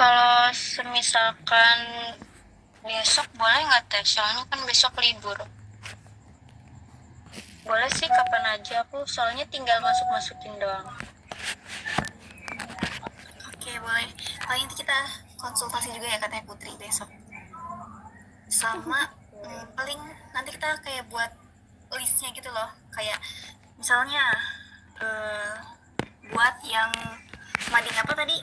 Kalau semisalkan besok boleh nggak teh? Soalnya kan besok libur. Boleh sih kapan aja, aku soalnya tinggal masuk-masukin doang. Oke, boleh. Paling nanti kita konsultasi juga ya katanya Putri besok. Sama paling nanti kita kayak buat listnya gitu loh. Kayak misalnya eh, buat yang mading apa tadi?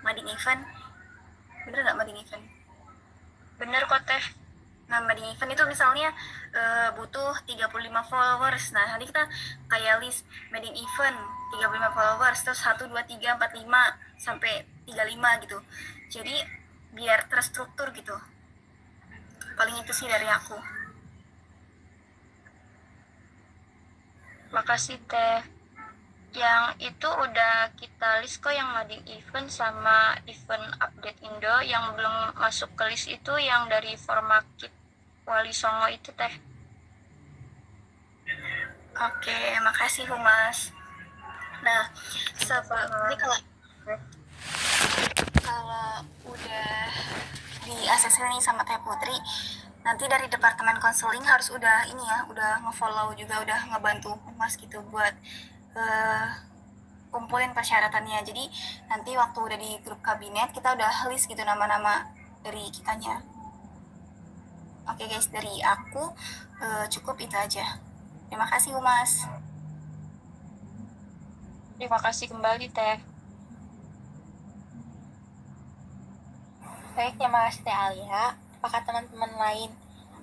Mading event. Bener nggak mading event? Bener kok teh. Nah, mading event itu misalnya butuh 35 followers. Nah, nanti kita kayak list mading event 35 followers, terus 1, 2, 3, 4, 5, sampai 35 gitu. Jadi, biar terstruktur gitu. Paling itu sih dari aku. Makasih teh. Yang itu udah kita list kok, yang mading event sama event update Indo. Yang belum masuk ke list itu yang dari Formakip Wali Songo itu teh. Oke, makasih Humas. Nah, ini kalau udah di ACC nih sama Teh Putri, nanti dari departemen konseling harus udah ini ya, udah ngefollow juga, udah ngebantu Humas gitu buat kumpulin persyaratannya. Jadi nanti waktu udah di grup kabinet kita udah list gitu nama-nama dari kitanya. Oke guys, dari aku cukup itu aja. Terima kasih Humas. Terima kasih kembali teh. Baik, terima kasih Teh Alia. Apakah teman-teman lain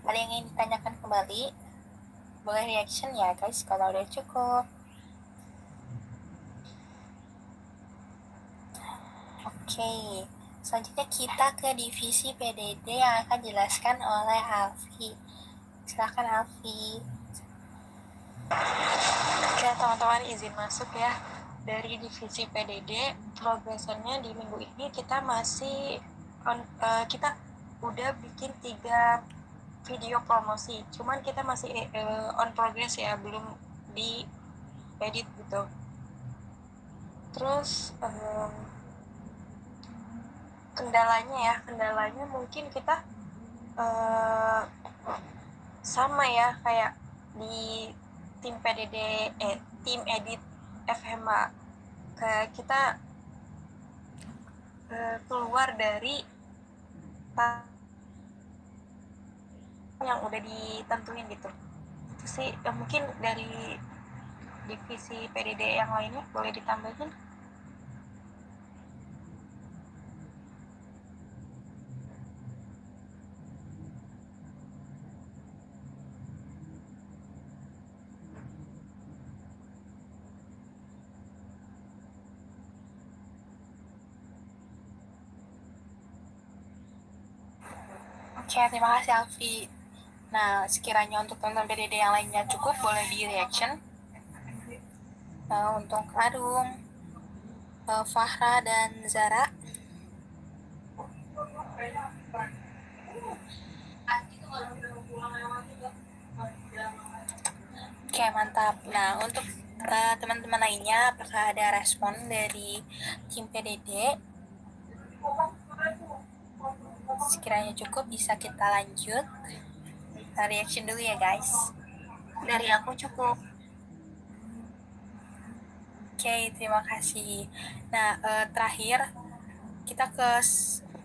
ada yang ingin ditanyakan kembali? Boleh reaction ya guys kalau udah cukup. Oke, selanjutnya kita ke divisi PDD yang akan dijelaskan oleh Alfi. Silakan Alfi. Oke teman-teman, izin masuk ya. Dari divisi PDD, progresannya di minggu ini kita masih kita udah bikin 3 video promosi. Cuman kita masih on progress ya, belum di edit gitu. Terus kendalanya mungkin kita sama ya kayak di tim PDD tim edit FHMA. Kayak kita keluar dari yang udah ditentuin gitu. Itu sih mungkin dari divisi PDD yang lainnya boleh ditambahin. Oke, terima kasih Alfi. Nah, sekiranya untuk teman-teman PDD yang lainnya cukup, boleh di reaction. Untuk Arung, Fahra, dan Zara. Oke, mantap. Nah, untuk teman-teman lainnya, apakah ada respon dari tim PDD? Sekiranya cukup, bisa kita lanjut. Reaction dulu ya guys. Dari aku cukup. Oke, terima kasih. Nah, terakhir kita ke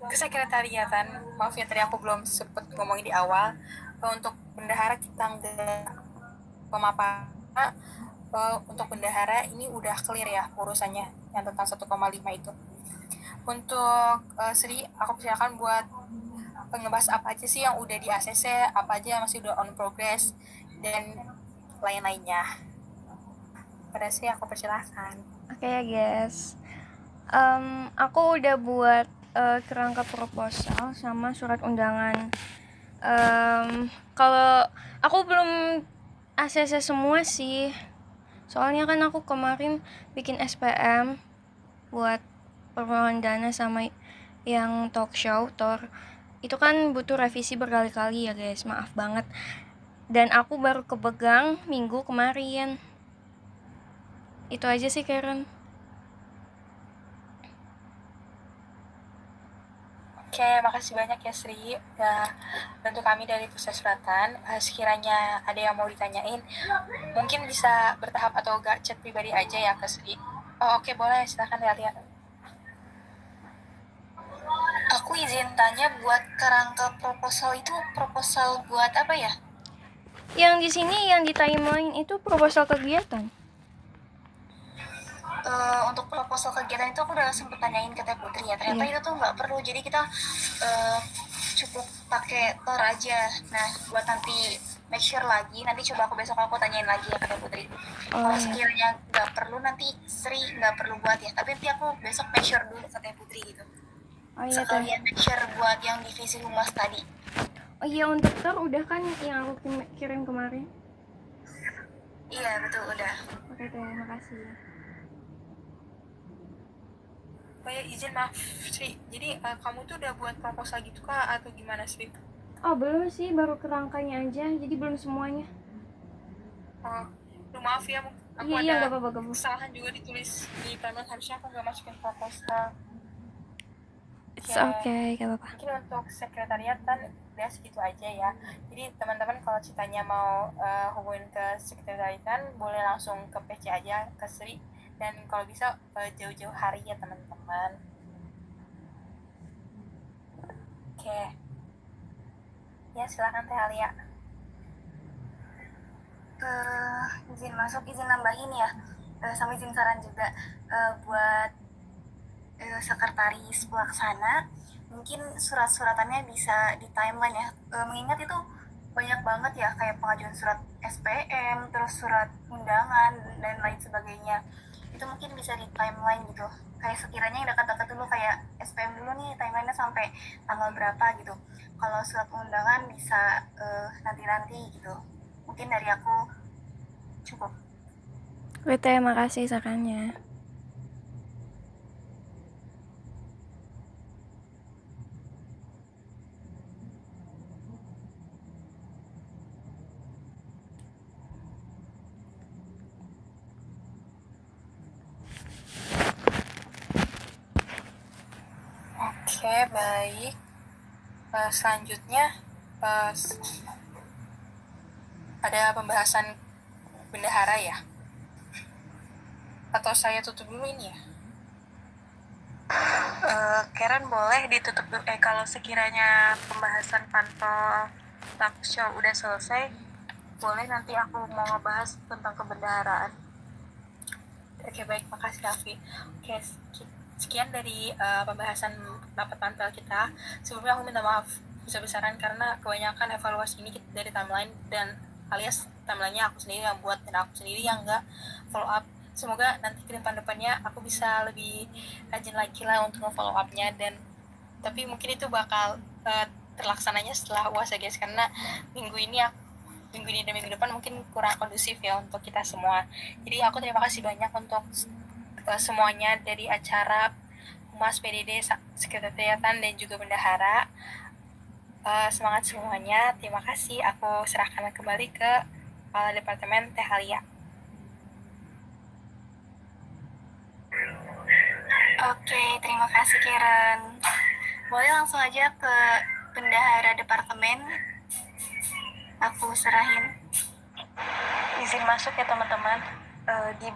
sekretariatan. Maaf ya tadi aku belum sempet ngomongin di awal. Untuk bendahara kita nggak pemaparan. Untuk bendahara ini udah clear ya urusannya yang tentang 1,5 itu. Untuk Sri, aku persilakan buat ngebahas apa aja sih yang udah di ACC, apa aja yang masih udah on progress, dan lain-lainnya. Pada Sri, aku persilahkan. Oke ya guys, aku udah buat kerangka proposal sama surat undangan. Kalau aku belum ACC semua sih, soalnya kan aku kemarin bikin SPM buat permohonan dana sama yang talk show Tor. Itu kan butuh revisi berkali-kali ya guys, maaf banget. Dan aku baru kepegang minggu kemarin. Itu aja sih Karen. Oke, makasih banyak ya Sri. Nah, untuk kami dari Pusat Suratan, sekiranya ada yang mau ditanyain, mungkin bisa bertahap atau enggak chat pribadi aja ya ke Sri. Oh oke, boleh, silakan lihat. Aku izin tanya, buat kerangka proposal itu proposal buat apa ya? Yang di sini yang di timeline itu proposal kegiatan. Untuk proposal kegiatan itu aku udah sempet tanyain ke Teh Putri ya, ternyata Iya. itu tuh nggak perlu, jadi kita cukup pakai Tor aja. Nah, buat nanti make sure lagi, nanti coba aku tanyain lagi ya ke Teh Putri. Oh Kalau iya. sekiranya nggak perlu, nanti Sri nggak perlu buat ya, tapi nanti aku besok make sure dulu ke Teh Putri gitu. Oh iya Teh. Sekalian make sure buat yang divisi humas tadi. Oh iya, untuk Tor udah kan yang aku kirim kemarin? Iya betul, udah. Oke Teh, makasih. Oh ya, izin maaf Sri, jadi kamu tuh udah buat proposal gitu kah atau gimana Sri? Oh belum sih, baru kerangkanya aja, jadi belum semuanya. Oh, maaf ya, aku Iya ada gak apa-apa. kesalahan juga ditulis di timeline, harusnya aku nggak masukin proposal. It's okay, gak apa-apa. Mungkin untuk sekretariat kan udah segitu aja ya. Jadi teman-teman kalau ceritanya mau hubungin ke sekretariat boleh langsung ke PC aja ke Sri, dan kalau bisa jauh-jauh hari ya teman-teman. Oke. Ya silakan Teh Alia. Izin masuk, izin nambahin ya. Sama izin saran juga buat sekretaris pelaksana, mungkin surat-suratannya bisa di timeline ya. Mengingat itu banyak banget ya, kayak pengajuan surat SPM, terus surat undangan dan lain sebagainya. Itu mungkin bisa di timeline gitu. Kayak sekiranya yang dekat-dekat dulu, kayak SPM dulu nih timelinenya sampai tanggal berapa gitu. Kalau surat undangan bisa nanti-nanti gitu. Mungkin dari aku cukup. Oke Teh, makasih sarannya. Oke, baik. Selanjutnya ada pembahasan bendahara ya? Atau saya tutup dulu ini ya? Karen boleh ditutup dulu. Kalau sekiranya pembahasan pantol talk show udah selesai, boleh nanti aku mau ngebahas tentang kebendaharaan. Oke, baik, makasih Raffi. Oke, sekian dari pembahasan rapat pantau kita. Sebelumnya aku minta maaf besar-besaran karena kebanyakan evaluasi ini dari timeline, dan alias timelinenya aku sendiri yang buat dan aku sendiri yang nggak follow up. Semoga nanti ke depan-depannya aku bisa lebih rajin lagi lah untuk follow up-nya, dan tapi mungkin itu bakal terlaksananya setelah UAS ya guys, karena minggu ini dan minggu depan mungkin kurang kondusif ya untuk kita semua. Jadi aku terima kasih banyak untuk semuanya dari acara Humas PDD, Sekretariatan, dan juga Bendahara. Semangat semuanya, terima kasih. Aku serahkan kembali ke Kepala Departemen Teh Alia. Oke, terima kasih Karen. Boleh langsung aja ke Bendahara Departemen. Aku serahin. Izin masuk ya teman-teman. Di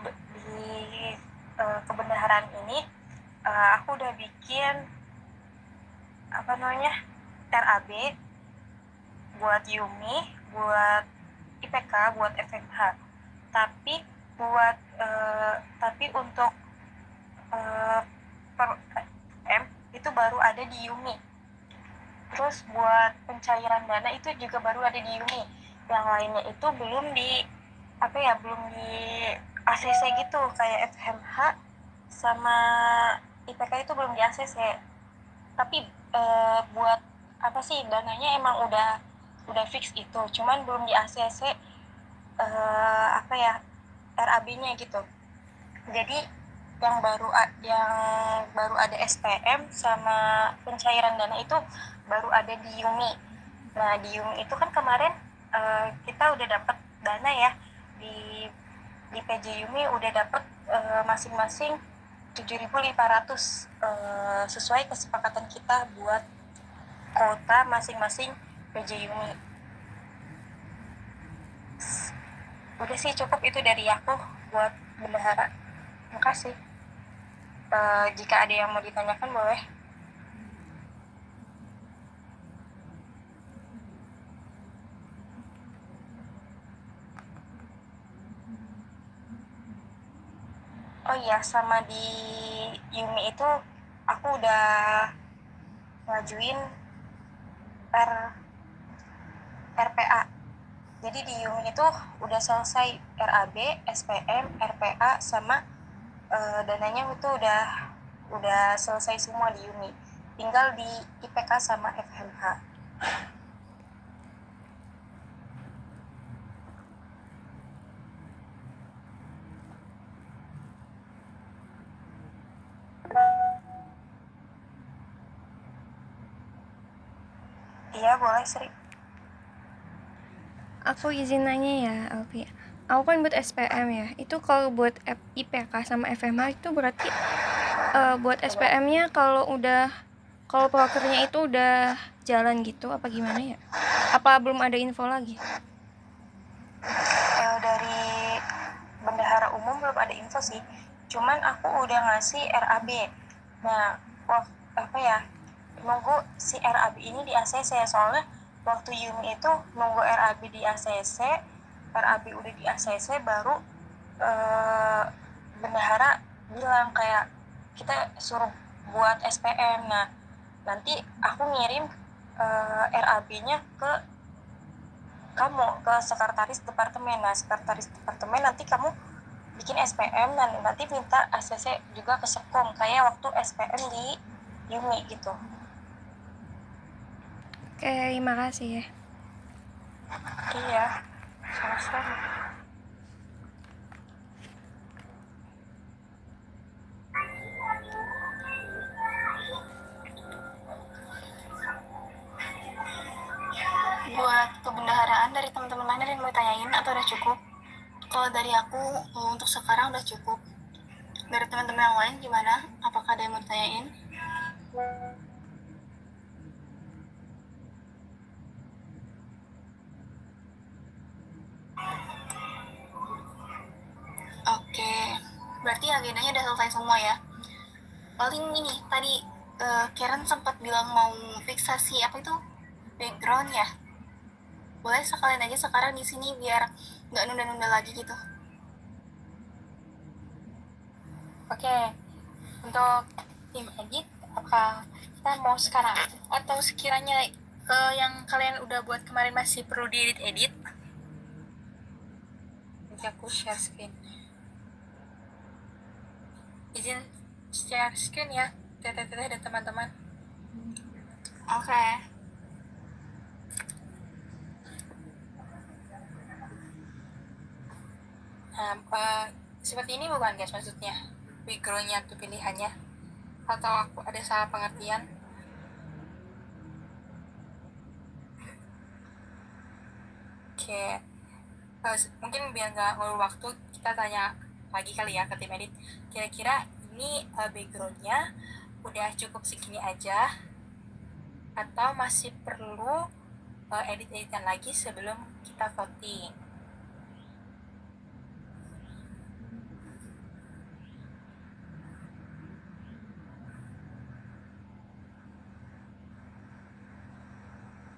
kebendaharaan ini aku udah bikin RAB buat Yumi, buat IPK, buat FMH. Tapi untuk per M itu baru ada di Yumi. Terus buat pencairan dana itu juga baru ada di Yumi. Yang lainnya itu belum di ACC gitu, kayak FMH sama IPK itu belum di ACC. Tapi buat dananya emang udah fix itu, cuman belum di ACC RAB-nya gitu. Jadi yang baru ada SPM sama pencairan dana itu baru ada di Yumi. Nah di Yumi itu kan kemarin kita udah dapat dana ya, di PJ Yumi udah dapat masing-masing 7.500 sesuai kesepakatan kita buat kota masing-masing PJ Yumi. Udah sih, cukup itu dari aku buat bendahara. Makasih. Jika ada yang mau ditanyakan boleh. Oh iya, sama di Yumi itu aku udah ngajuin RPA. Jadi di Yumi itu udah selesai RAB, SPM, RPA sama dananya itu udah selesai semua di Yumi. Tinggal di IPK sama FMH. Iya, boleh, Sri. Aku izin nanya ya, Alfi. Aku kan buat SPM ya. Itu kalau buat IPK sama FMH itu berarti buat SPM-nya kalau prokernya itu udah jalan gitu apa gimana ya? Apa belum ada info lagi? Dari bendahara umum belum ada info sih. Cuman aku udah ngasih RAB. Nah, nunggu si RAB ini di ACC, soalnya waktu Yumi itu nunggu RAB di ACC, RAB udah di ACC baru bendahara bilang kayak kita suruh buat SPM. Nah, nanti aku ngirim RAB-nya ke kamu, ke sekretaris departemen. Nah, sekretaris departemen nanti kamu bikin SPM dan nanti minta ACC juga ke Sekom kayak waktu SPM di Yumi gitu. Oke, terima kasih ya. Iya, sama-sama. Buat kebendaharaan dari teman-teman lain ada yang mau tanyain atau udah cukup? Kalau dari aku untuk sekarang udah cukup. Dari teman-teman yang lain gimana? Apakah ada yang mau tanyain? Oke, berarti agendanya udah selesai semua ya. Paling ini tadi Karen sempat bilang mau fiksasi apa itu background ya. Boleh sekalian aja sekarang di sini biar nggak nunda-nunda lagi gitu. Oke, untuk tim edit apakah kita mau sekarang atau sekiranya yang kalian udah buat kemarin masih perlu diedit-edit? Nanti aku share screen. Izin share screen ya, teteh-teteh dan teman-teman. Oke. Nah, seperti ini bukan guys maksudnya? Background-nya tuh pilihannya. Atau aku ada salah pengertian? Oke. Mungkin biar nggak ngulur waktu, kita tanya lagi kali ya ke tim edit. Kira-kira ini background-nya udah cukup segini aja atau masih perlu edit-editan lagi sebelum kita voting?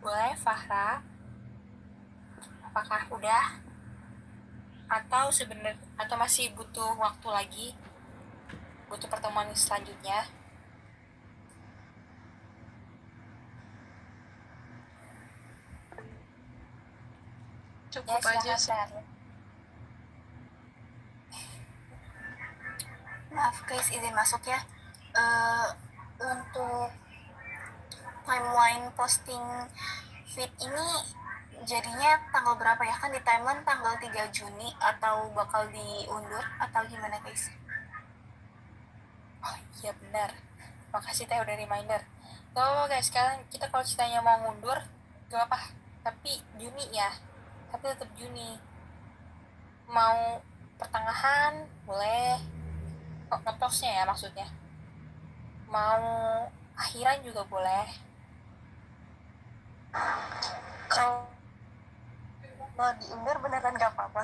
Boleh, Fahra? Apakah udah? Atau masih butuh waktu lagi? Butuh pertemuan selanjutnya? Cukup Ya, aja sih. Maaf guys, izin masuk ya. Untuk timeline posting feed ini jadinya tanggal berapa ya? Kan di timeline tanggal 3 Juni atau bakal diundur atau gimana guys? Oh iya benar. Makasih teh udah reminder. Gak apa guys, sekarang kita kalau ceritanya mau mundur gak apa, tapi Juni ya. Tapi tetap Juni. Mau pertengahan boleh. Ngeposnya ya maksudnya. Mau akhiran juga boleh. Kalau mau diundur beneran gak apa-apa.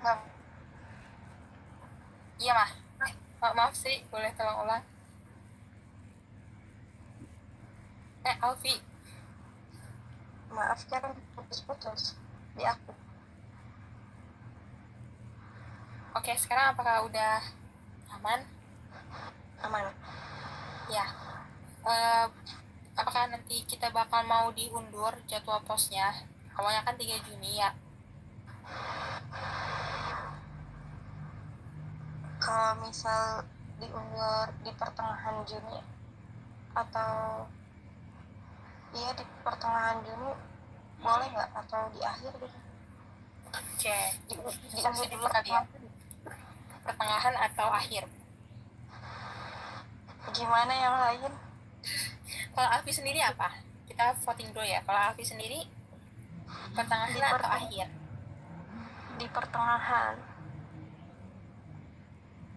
Nggak. Iya mah. Maaf sih, boleh tolong ulang. Alfi, Maaf kan putus-putus di aku. oke sekarang apakah udah aman? Aman. Ya. Apakah nanti kita bakal mau diundur jadwal posnya? Awalnya kan 3 Juni ya. Kalau misal diundur di pertengahan Juni atau iya di pertengahan Juni boleh nggak, atau di akhir gitu? Oke. Diundur dulu kali ya. Pertengahan atau akhir? Gimana yang lain? Kalau Alfi sendiri apa? Kita voting dulu ya. Kalau Alfi sendiri pertengahan atau akhir? Di pertengahan.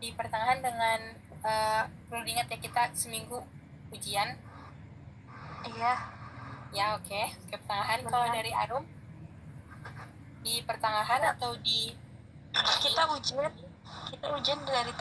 Di pertengahan dengan perlu diingat ya kita seminggu ujian. Iya. Ya oke. Ke pertengahan. Kalau dari Arum di pertengahan atau di kita ujian dari